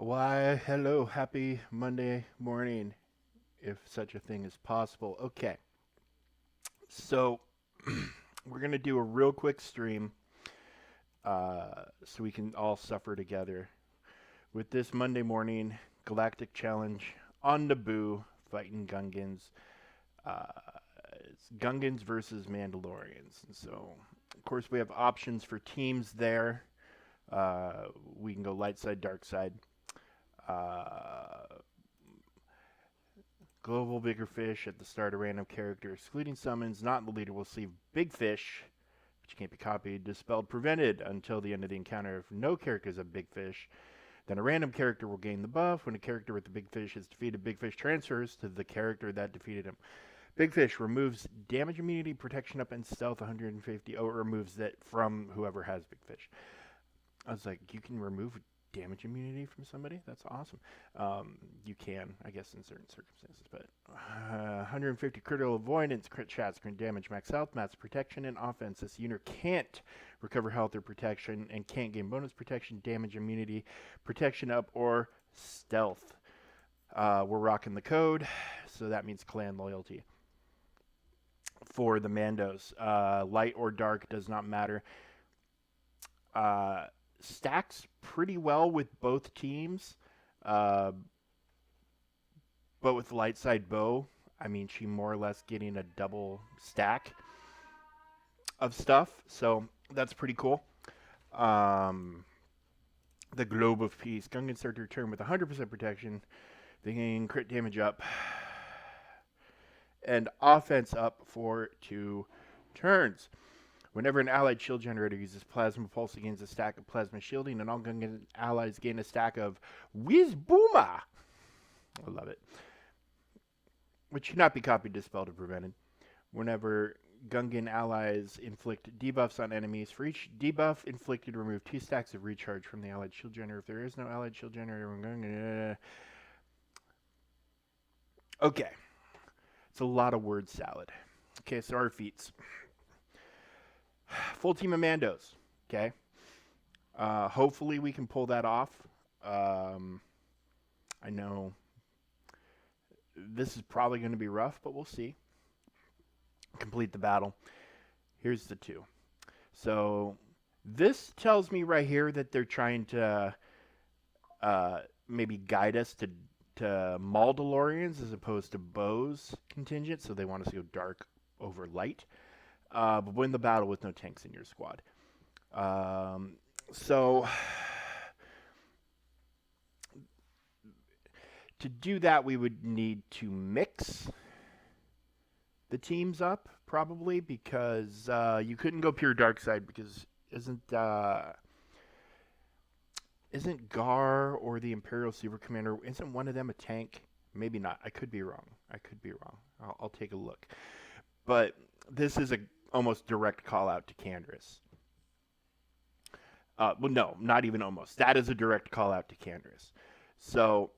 Why, hello, happy Monday morning, if such a thing is possible. Okay, so we're going to do a real quick stream so we can all suffer together with this Monday morning Galactic Challenge on Naboo fighting Gungans. Uh, it's Gungans versus Mandalorians. And so, of course, we have options for teams there. We can go light side, dark side. Uh, Global bigger fish at the start of random character, excluding summons not in the leader will see big fish, which can't be copied, dispelled, prevented until the end of the encounter. If no characters have big fish, then a random character will gain the buff. When a character with the big fish is defeated, big fish transfers to the character that defeated him. Big fish removes damage, immunity, protection up, and stealth 150. Oh, it removes that from whoever has big fish. I was like, you can remove damage immunity from somebody? That's awesome. You can, I guess, in certain circumstances, but 150 critical avoidance, crit shots, crit damage, max health, max protection, and offense. This unit can't recover health or protection and can't gain bonus protection, damage, immunity, protection up, or stealth. We're rocking the code, so that means clan loyalty. For the Mandos, light or dark does not matter. Stacks pretty well with both teams, but with light side bow, I mean, she more or less getting a double stack of stuff, so that's pretty cool. The Globe of Peace. Gungan start to return with 100% protection. They gain crit damage up and offense up for 2 turns. Whenever an allied shield generator uses Plasma Pulse, it gains a stack of Plasma Shielding, and all Gungan allies gain a stack of Whiz Booma. I love it. Which cannot be copied, dispelled, or prevented. Whenever Gungan allies inflict debuffs on enemies, for each debuff inflicted, remove 2 stacks of recharge from the allied shield generator. If there is no allied shield generator, okay. It's a lot of word salad. Okay, so our feats. Full team of Mandos. Okay. Hopefully we can pull that off. I know this is probably going to be rough, but we'll see. Complete the battle. Here's the 2. So this tells me right here that they're trying to maybe guide us to Mandalorians as opposed to Bo's contingent. So they want us to go dark over light. But win the battle with no tanks in your squad. So to do that, we would need to mix the teams up, probably, because you couldn't go pure dark side, because isn't Gar or the Imperial Super Commander, isn't one of them a tank? Maybe not. I could be wrong. I'll take a look. But this is a almost direct call out to Canderous. Well, no, not even almost. That is a direct call out to Canderous. So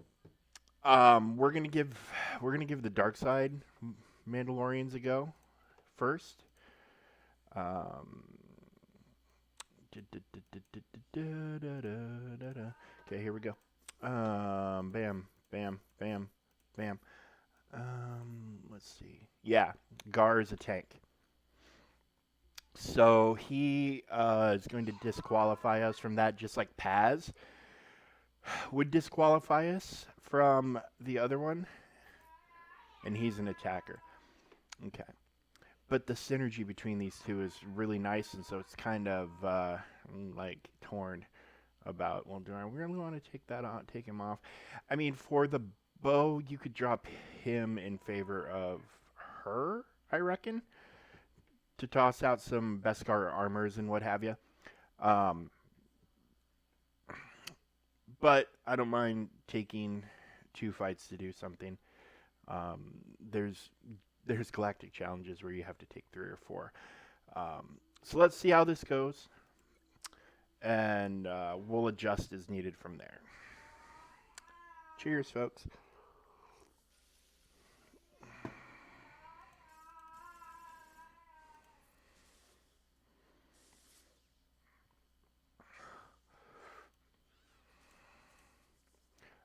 we're gonna give the dark side Mandalorians a go first. Okay, here we go. Bam, bam, bam, bam. Let's see. Yeah, Gar is a tank. So he is going to disqualify us from that, just like Paz would disqualify us from the other one. And he's an attacker. Okay. But the synergy between these two is really nice, and so it's kind of like torn about, well, do I really want to take him off? I mean, for the bow, you could drop him in favor of her, I reckon, to toss out some Beskar armors and what have you. But I don't mind taking 2 fights to do something. There's galactic challenges where you have to take 3 or 4. So let's see how this goes, and we'll adjust as needed from there. Cheers, folks.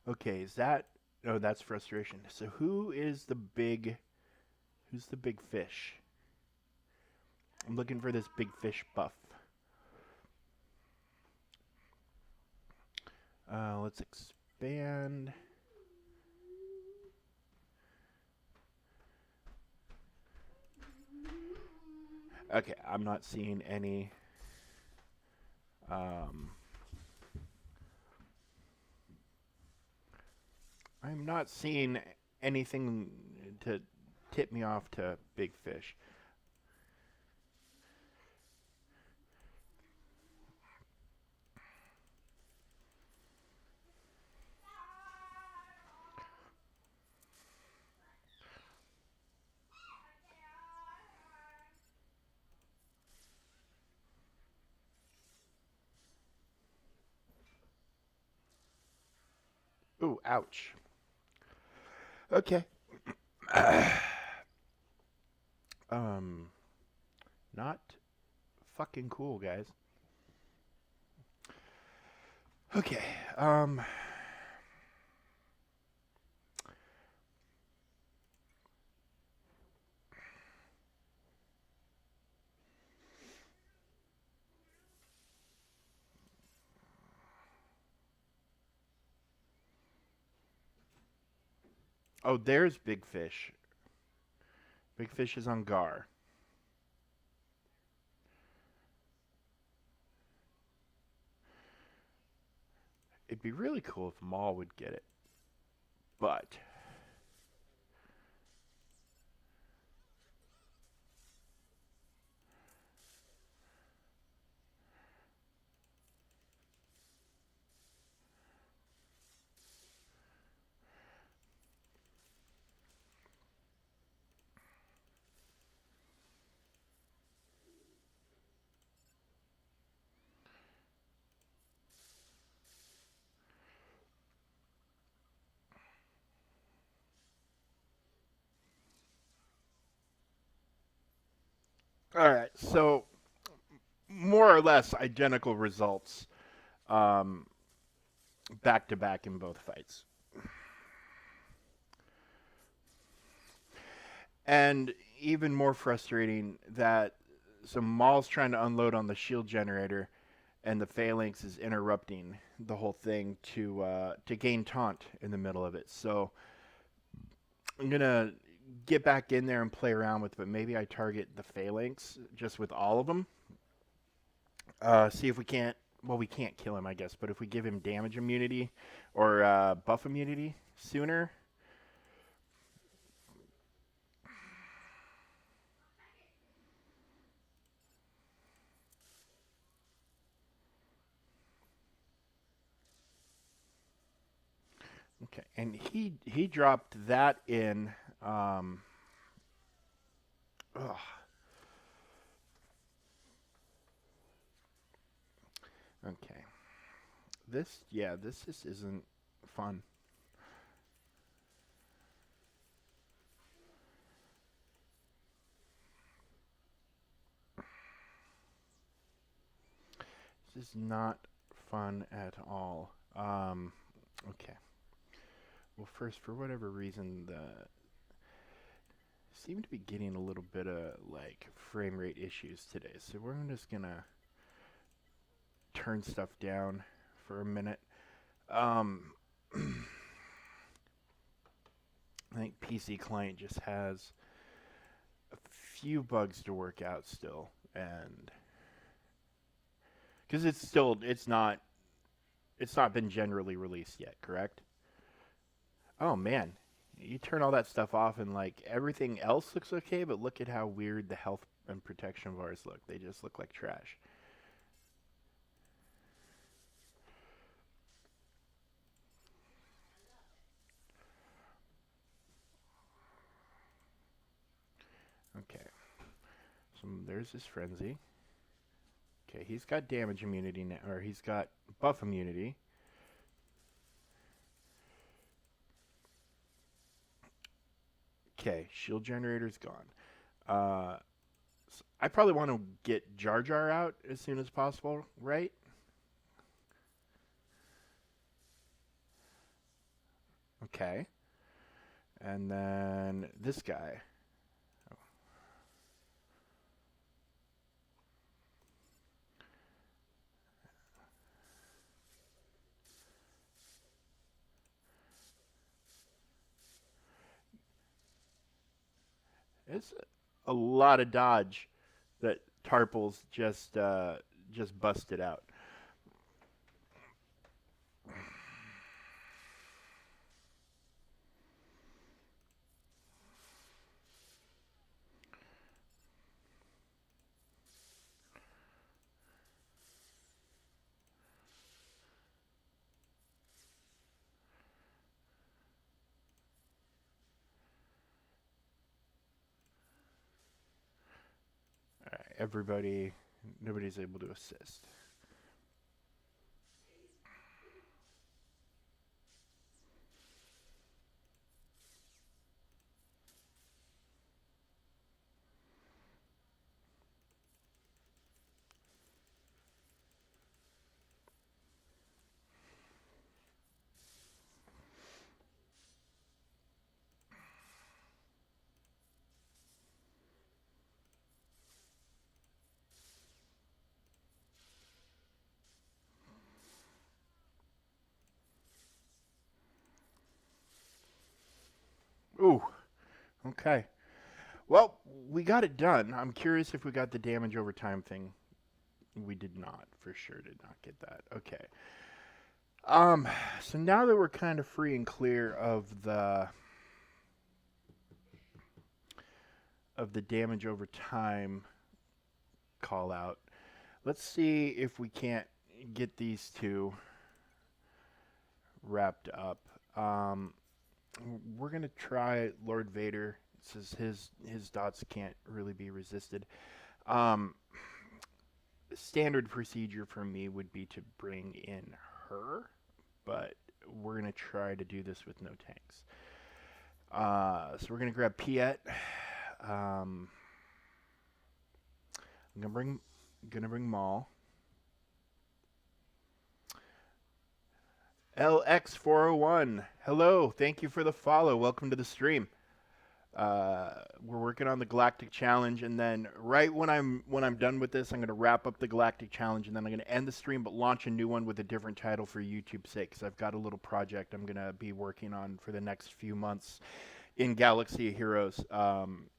Okay, is that... Oh, that's frustration. So who's the big fish? I'm looking for this big fish buff. Let's expand. Okay, I'm not seeing any. I'm not seeing anything to tip me off to big fish. Ooh, ouch. Okay. um, not fucking cool, guys. Okay. Oh, there's big fish. Big fish is on Gar. It'd be really cool if Maul would get it, but all right. So more or less identical results, um, back to back in both fights. And even more frustrating that Maul's trying to unload on the shield generator, and the phalanx is interrupting the whole thing to gain taunt in the middle of it. So I'm gonna get back in there and play around with, but maybe I target the phalanx just with all of them. See if we can't. Well, we can't kill him, I guess, but if we give him damage immunity or buff immunity sooner. Okay, and he dropped that in. Ugh. Okay, this just isn't fun. This is not fun at all. Okay. Well, first, for whatever reason, the seem to be getting a little bit of like frame rate issues today. So we're just gonna turn stuff down for a minute. Um, I think PC client just has a few bugs to work out still, and because it's not been generally released yet, correct? Oh man, you turn all that stuff off and like everything else looks okay, but look at how weird the health and protection bars look. They just look like trash. Okay, so there's his frenzy. Okay, he's got damage immunity now, or he's got buff immunity. Okay, shield generator's gone. I probably want to get Jar Jar out as soon as possible, right? Okay. And then this guy. It's a lot of dodge that Tarples just busted out. All right, nobody's able to assist. Ooh, okay. Well, we got it done. I'm curious if we got the damage over time thing. We did not, for sure did not get that. Okay. So now that we're kind of free and clear of the damage over time call out, let's see if we can't get these two wrapped up. We're gonna try Lord Vader. It says his dots can't really be resisted. Um, Standard procedure for me would be to bring in her, but we're gonna try to do this with no tanks. So we're gonna grab Piet. I'm gonna bring Maul. LX401. Hello, thank you for the follow. Welcome to the stream. We're working on the Galactic Challenge, and then right when I'm done with this, I'm going to wrap up the Galactic Challenge, and then I'm going to end the stream, but launch a new one with a different title for YouTube's sake, because I've got a little project I'm going to be working on for the next few months in Galaxy of Heroes. And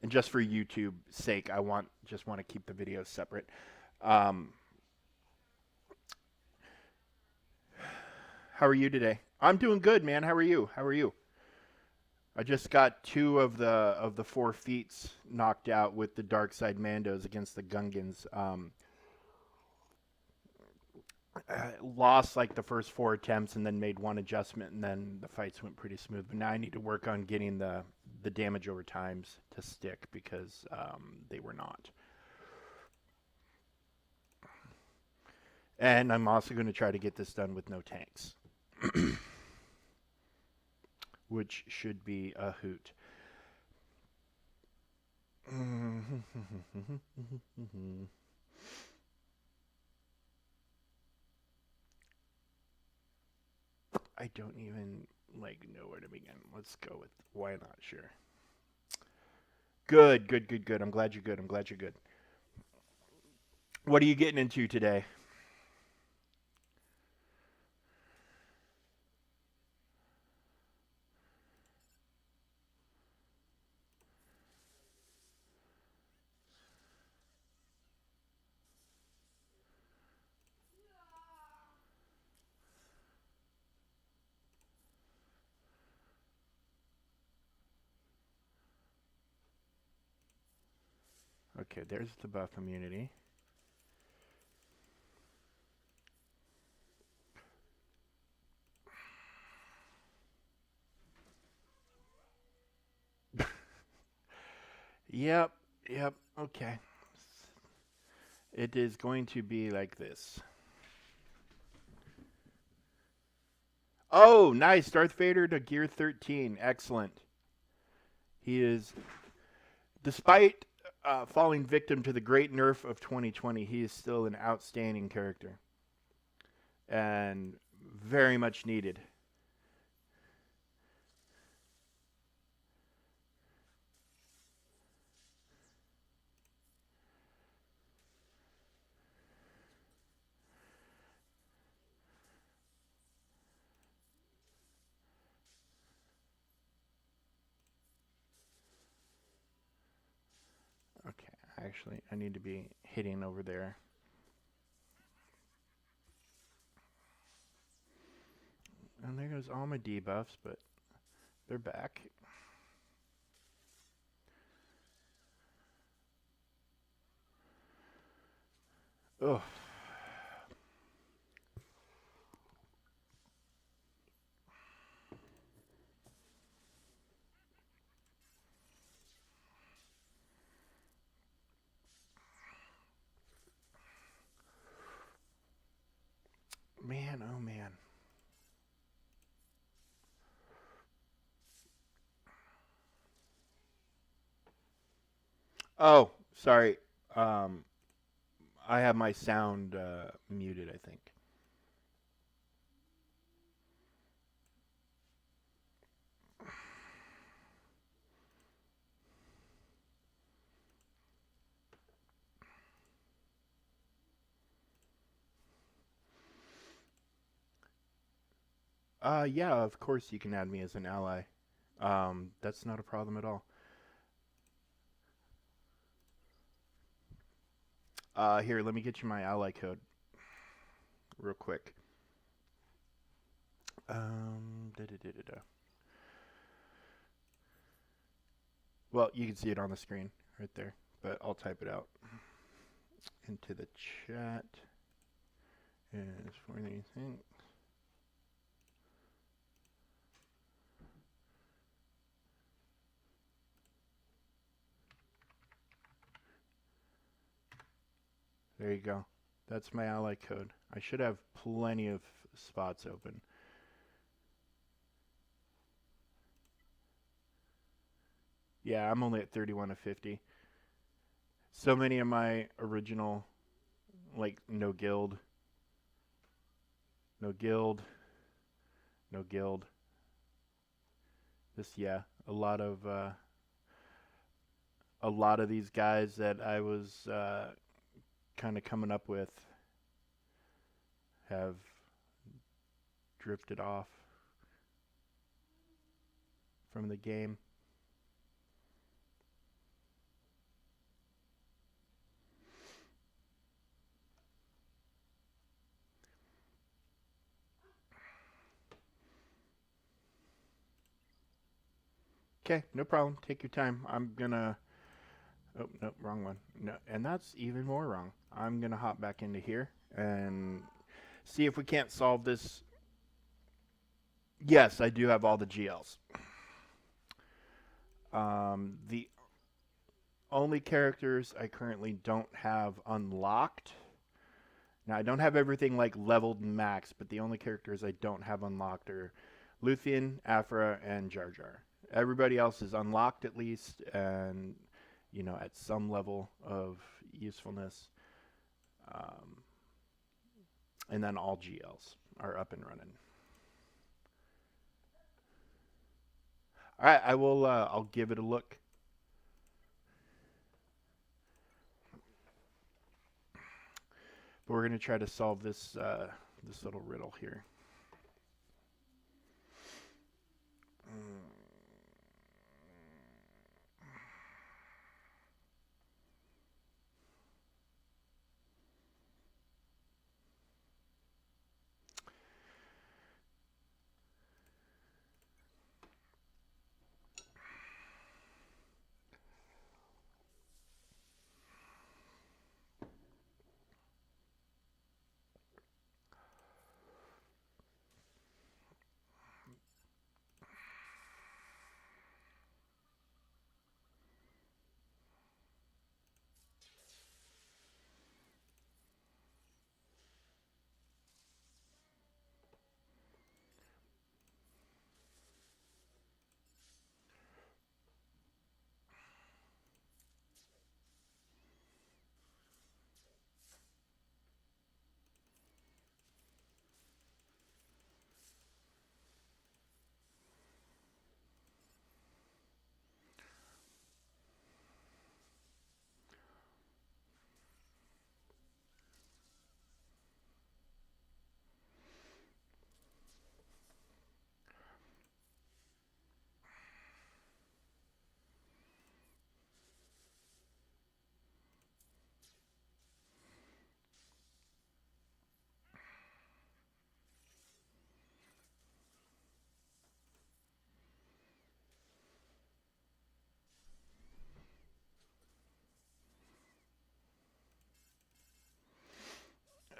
just for YouTube's sake, I just want to keep the videos separate. How are you today? I'm doing good, man. How are you? I just got 2 of the 4 feats knocked out with the Dark Side Mandos against the Gungans. I lost like the first 4 attempts and then made 1 adjustment, and then the fights went pretty smooth. But now I need to work on getting the damage over times to stick, because they were not. And I'm also going to try to get this done with no tanks. Which should be a hoot. I don't even know where to begin. Let's go with why not? Sure. Good. I'm glad you're good. What are you getting into today? Okay, there's the buff immunity. Yep, okay. It is going to be like this. Oh, nice. Darth Vader to Gear 13. Excellent. He is, despite falling victim to the great nerf of 2020, he is still an outstanding character. And very much needed. Actually, I need to be hitting over there. And there goes all my debuffs, but they're back. Ugh. Man, oh man. Oh, sorry. Um, I have my sound muted, I think. Yeah, of course you can add me as an ally. That's not a problem at all. Here, let me get you my ally code real quick. Da -da -da -da -da. Well, you can see it on the screen right there, but I'll type it out into the chat. Is for anything. There you go. That's my ally code. I should have plenty of spots open. Yeah, I'm only at 31 of 50. So many of my original, like, no guild, no guild, no guild. Yeah, a lot of these guys that I was kind of coming up with have drifted off from the game. Okay, no problem. Take your time. I'm gonna. Oh, no, wrong one. No, and that's even more wrong. I'm gonna hop back into here and see if we can't solve this. Yes, I do have all the GLs. The only characters I currently don't have unlocked. Now, I don't have everything like leveled max, but the only characters I don't have unlocked are Luthien, Aphra, and Jar Jar. Everybody else is unlocked at least, and at some level of usefulness. Um, and then all GLs are up and running. All right, I will. I'll give it a look. But we're gonna try to solve this this little riddle here.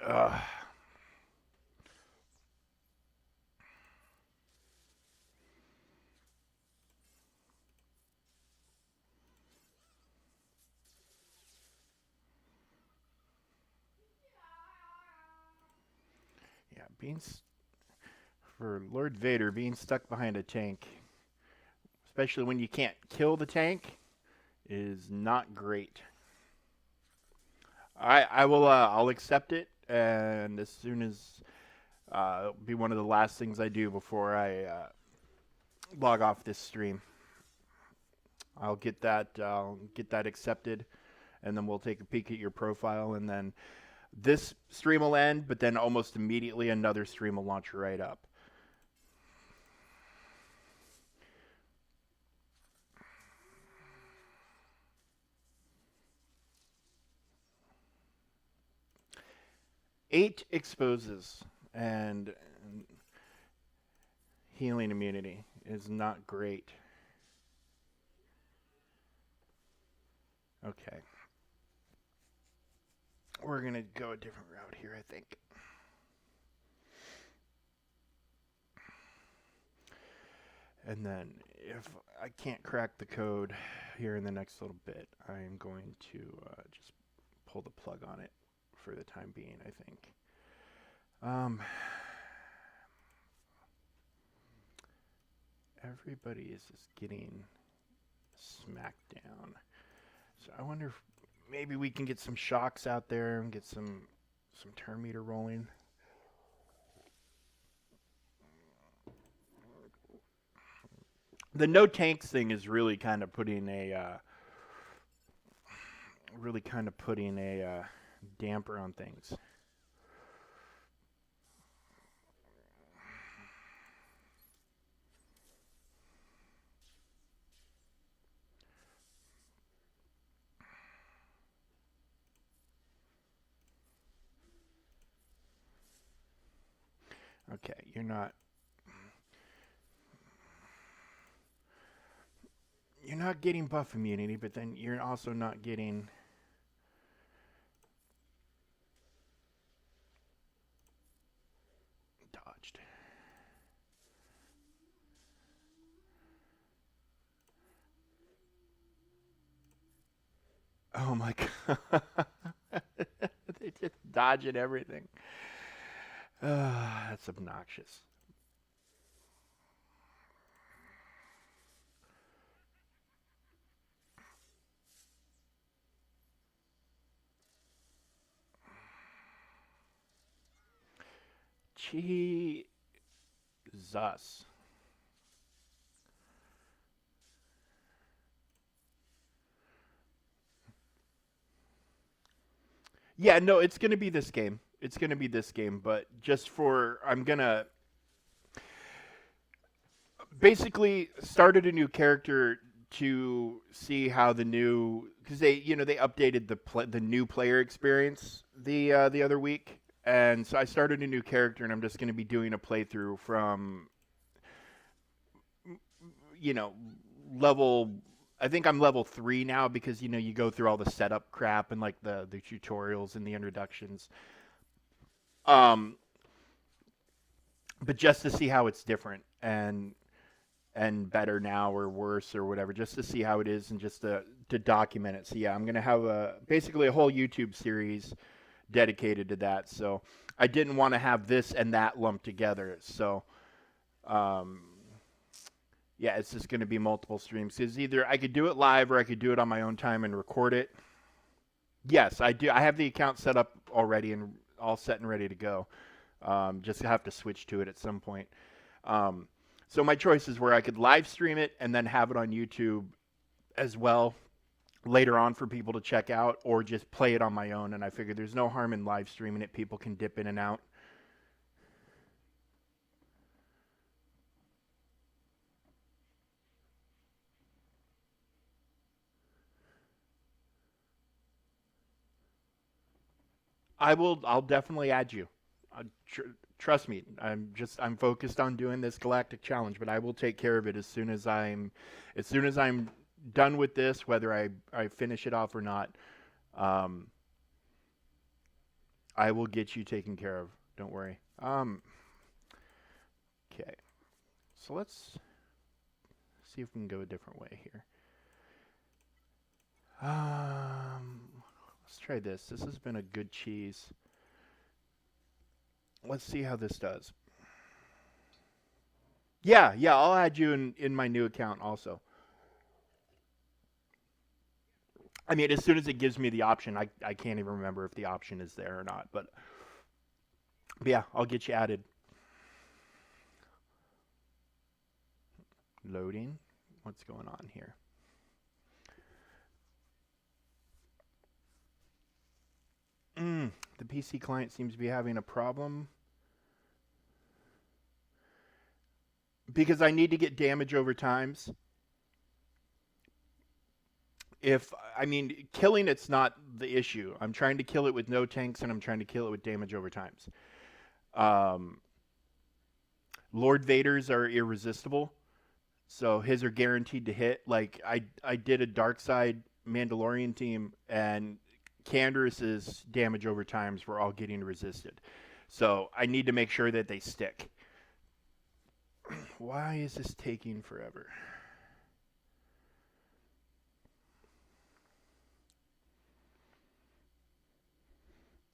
Ugh. Yeah, for Lord Vader, being stuck behind a tank, especially when you can't kill the tank, is not great. I will I'll accept it, and as soon as it'll be one of the last things I do before I log off this stream. I'll get that accepted, and then we'll take a peek at your profile, and then this stream will end, but then almost immediately another stream will launch right up. Eight exposes, and healing immunity is not great. Okay. We're going to go a different route here, I think. And then if I can't crack the code here in the next little bit, I am going to just pull the plug on it for the time being, I think. Everybody is just getting smacked down. So I wonder if maybe we can get some shocks out there and get some turn meter rolling. The no tanks thing is really kind of putting a damper on things. Okay, you're not getting buff immunity, but then you're also not getting dodged. Oh my god. They just dodging everything. That's obnoxious. Jesus. Yeah, no, it's going to be this game. It's going to be this game, but I'm going to basically started a new character to see how the new, because they updated the new player experience the other week, and so I started a new character, and I'm just going to be doing a playthrough from level. I think I'm level 3 now because you go through all the setup crap and like the tutorials and the introductions. Um, but just to see how it's different and better now or worse or whatever, just to see how it is and just to document it. So yeah, I'm gonna have basically a whole YouTube series dedicated to that. So I didn't want to have this and that lumped together. So yeah, it's just gonna be multiple streams. Because either I could do it live or I could do it on my own time and record it. Yes, I do. I have the account set up already and all set and ready to go. Just have to switch to it at some point. So my choices were I could live stream it and then have it on YouTube as well later on for people to check out, or just play it on my own. And I figured there's no harm in live streaming it. People can dip in and out. I'll definitely add you. Trust me. I'm focused on doing this Galactic challenge, but I will take care of it as soon as I'm done with this, whether I finish it off or not. I will get you taken care of. Don't worry. Okay. So let's see if we can go a different way here. Let's try this. This has been a good cheese. Let's see how this does. Yeah, I'll add you in my new account also. I mean, as soon as it gives me the option, I can't even remember if the option is there or not. But yeah, I'll get you added. Loading. What's going on here? The PC client seems to be having a problem. Because I need to get damage over times. Killing it's not the issue. I'm trying to kill it with no tanks, and I'm trying to kill it with damage over times. Lord Vader's are irresistible, so his are guaranteed to hit. Like, I did a dark side Mandalorian team, and Canderous' damage over times were all getting resisted. So I need to make sure that they stick. Why is this taking forever?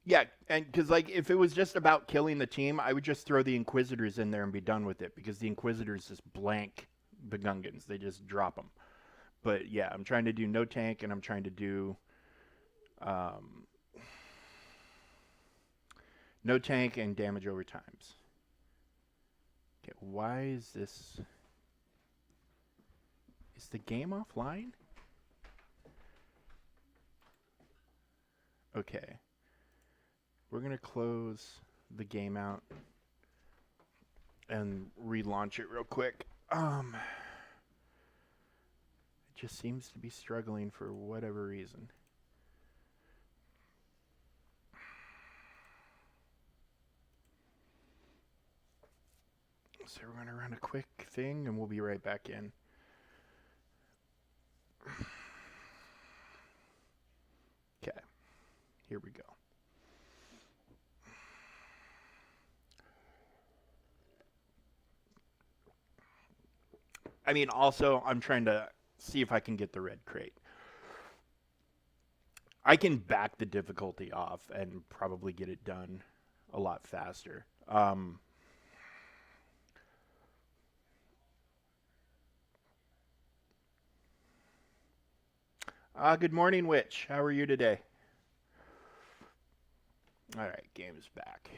Yeah, and because, like, if it was just about killing the team, I would just throw the Inquisitors in there and be done with it, because the Inquisitors just blank the Gungans. They just drop them. But yeah, I'm trying to do no tank, and I'm trying to do no tank and damage over times. Okay, why is this? Is the game offline? Okay. We're going to close the game out and relaunch it real quick. It just seems to be struggling for whatever reason. So we're going to run a quick thing and we'll be right back in. Okay, here we go. I mean, also, I'm trying to see if I can get the red crate. I can back the difficulty off and probably get it done a lot faster. Good morning, Witch. How are you today? All right, game is back.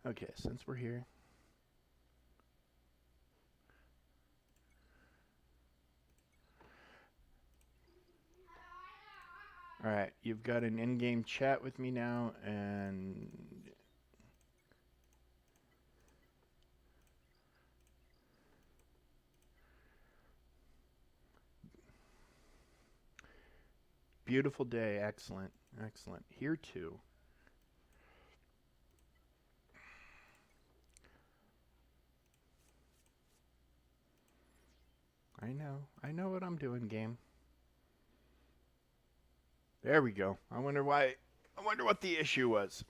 Okay, since we're here. All right, you've got an in-game chat with me now, and beautiful day. Excellent, excellent. Here too. I know what I'm doing, game. There we go. I wonder what the issue was.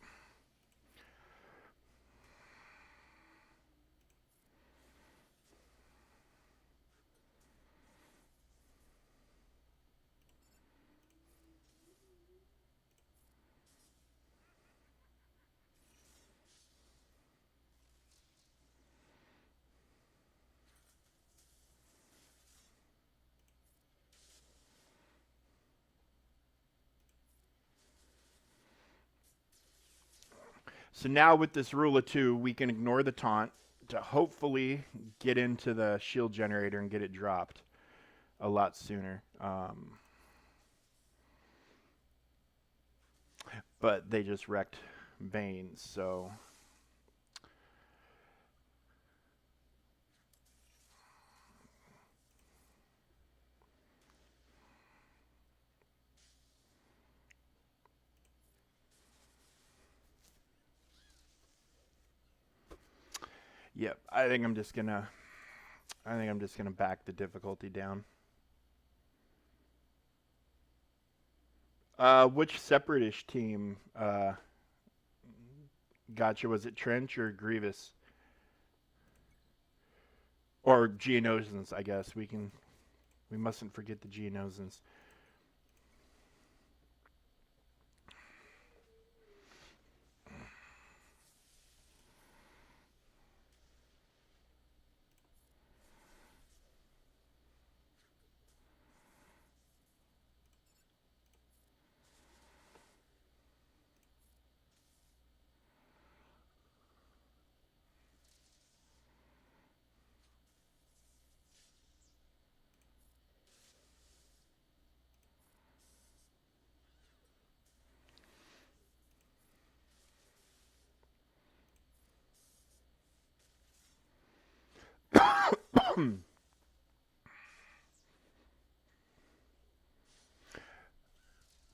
So now with this rule of two, we can ignore the taunt to hopefully get into the shield generator and get it dropped a lot sooner. But they just wrecked Veins, so... Yep, I think I'm just gonna I think I'm just going to back the difficulty down. Which separatist team gotcha? Was it Trench or Grievous? Or Geonosians, I guess. We mustn't forget the Geonosians.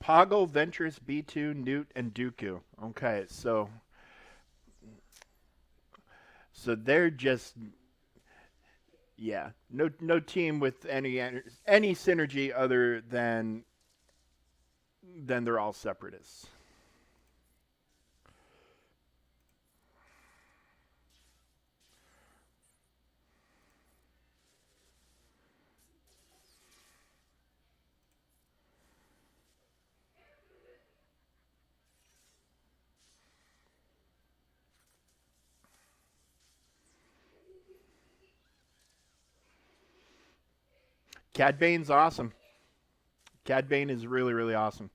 Poggle, Ventress, B2, Newt, and Dooku. Okay, so they're just, yeah, no team with any synergy other than they're all separatists. Cad Bane's awesome. Cad Bane is really, really awesome.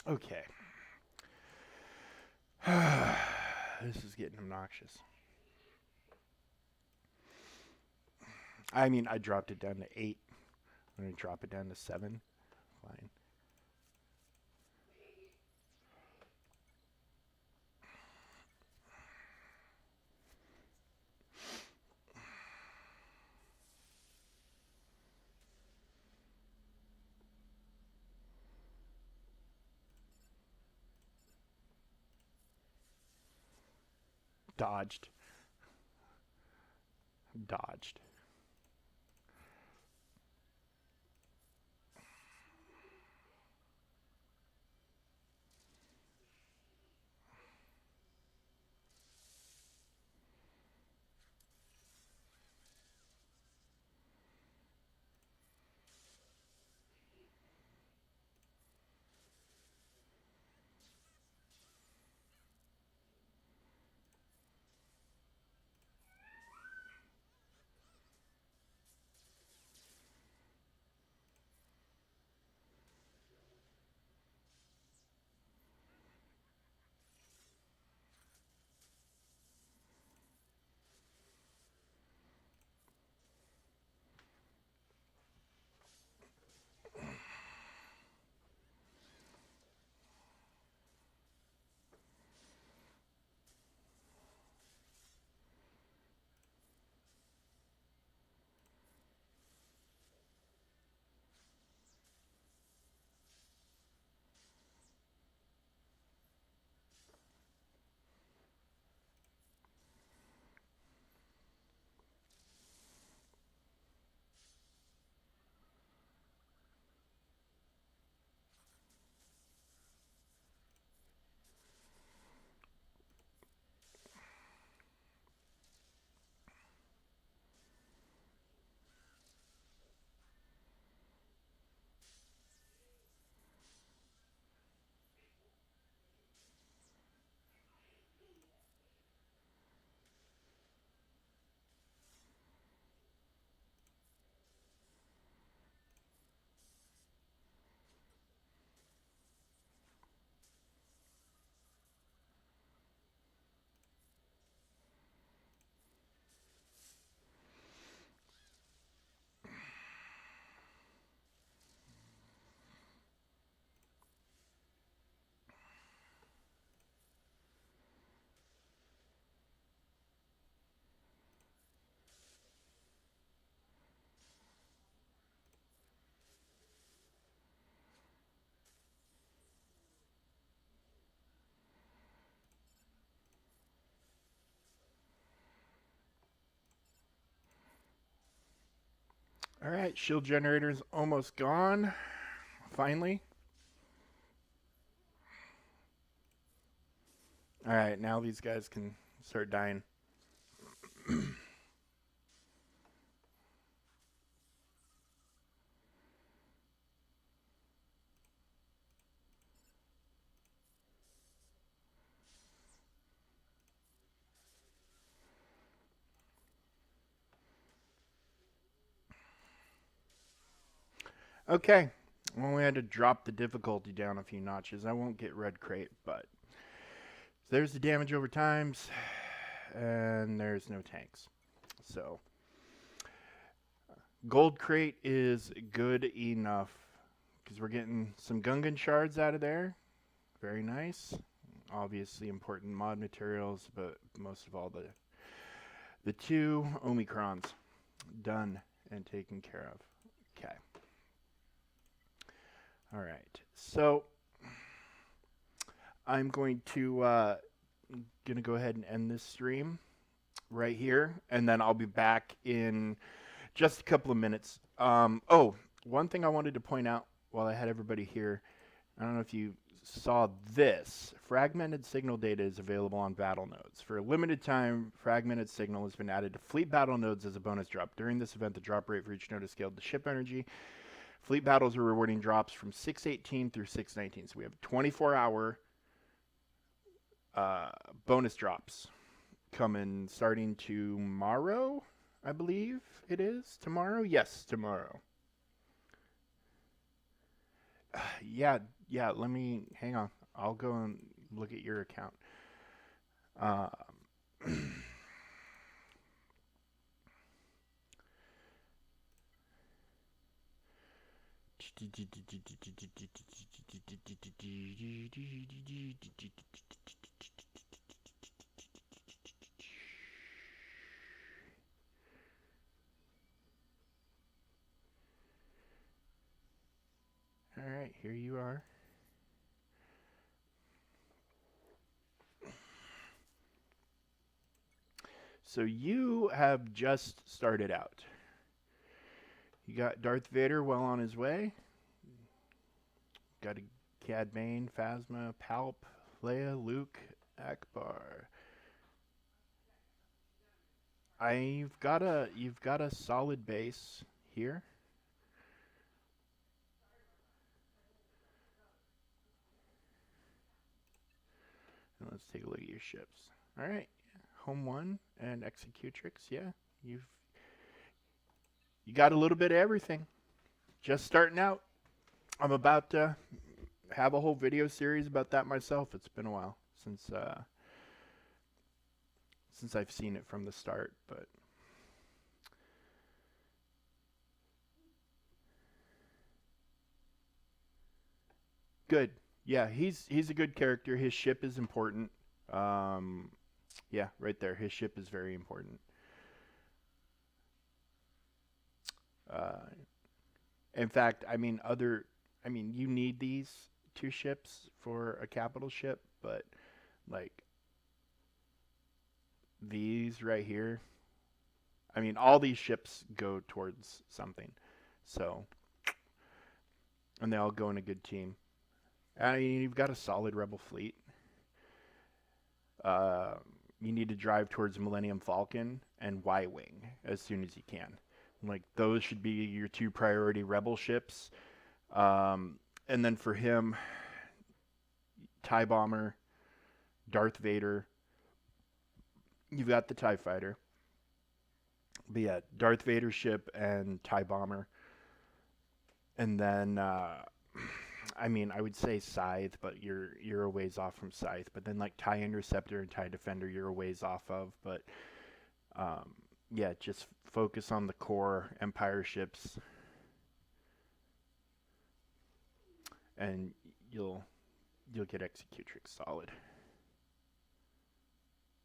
Okay. This is getting obnoxious. I mean, I dropped it down to 8. I'm going to drop it down to 7. Fine. Dodged. Dodged. All right, shield generator's almost gone. Finally. All right, now these guys can start dying. Okay. Well, we had to drop the difficulty down a few notches. I won't get red crate, but there's the damage over times, and there's no tanks. So, gold crate is good enough because we're getting some Gungan shards out of there. Very nice. Obviously important mod materials, but most of all the two Omicrons done and taken care of. Okay. All right. So I'm going to go ahead and end this stream right here, and then I'll be back in just a couple of minutes. Oh, one thing I wanted to point out while I had everybody here, I don't know if you saw this. Fragmented signal data is available on battle nodes. For a limited time, fragmented signal has been added to fleet battle nodes as a bonus drop. During this event, the drop rate for each node is scaled to ship energy. Fleet battles are rewarding drops from 618 through 619. So we have 24-hour bonus drops coming starting tomorrow, I believe it is. Tomorrow? Yes, tomorrow. Yeah, let me, hang on. I'll go and look at your account. All right, here you are. So you have just started out. You got Darth Vader well on his way. Got a Cad Bane, Phasma, Palp, Leia, Luke, Akbar. You've got a solid base here. And let's take a look at your ships. All right, Home 1 and Executrix. Yeah, you got a little bit of everything. Just starting out. I'm about to have a whole video series about that myself. It's been a while since I've seen it from the start, but good. Yeah, he's a good character. His ship is important. Yeah, right there. His ship is very important. In fact, I mean, you need these two ships for a capital ship, but like these right here, I mean, all these ships go towards something. So, and they all go in a good team. I mean, you've got a solid rebel fleet. You need to drive towards Millennium Falcon and Y-Wing as soon as you can. Like, those should be your two priority rebel ships. And then for him, TIE Bomber, Darth Vader. You've got the TIE Fighter. But yeah, Darth Vader ship and TIE Bomber. And then, I mean, I would say Scythe, but you're a ways off from Scythe. But then like TIE Interceptor and TIE Defender, you're a ways off of. But yeah, just focus on the core Empire ships, and you'll get Executrix solid.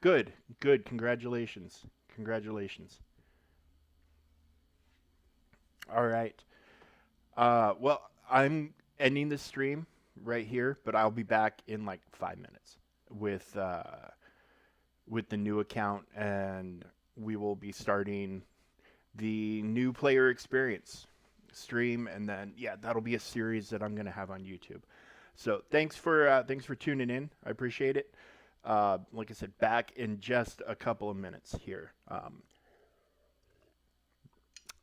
Good. Congratulations. All right. Well, I'm ending the stream right here, but I'll be back in like 5 minutes with the new account, and we will be starting the new player experience stream, and then yeah, that'll be a series that I'm gonna have on YouTube. So thanks for tuning in. I appreciate it. Like I said, back in just a couple of minutes here.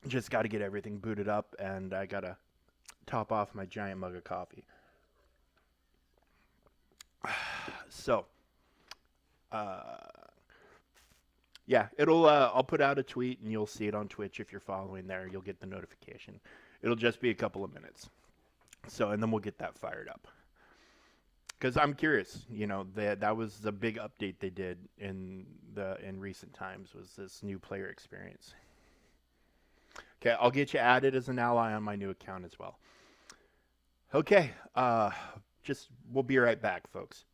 Just got to get everything booted up, and I gotta top off my giant mug of coffee. So, yeah, it'll. I'll put out a tweet, and you'll see it on Twitch if you're following there. You'll get the notification. It'll just be a couple of minutes. So, and then we'll get that fired up. Because I'm curious, that was the big update they did in recent times, was this new player experience. Okay, I'll get you added as an ally on my new account as well. Okay, we'll be right back, folks.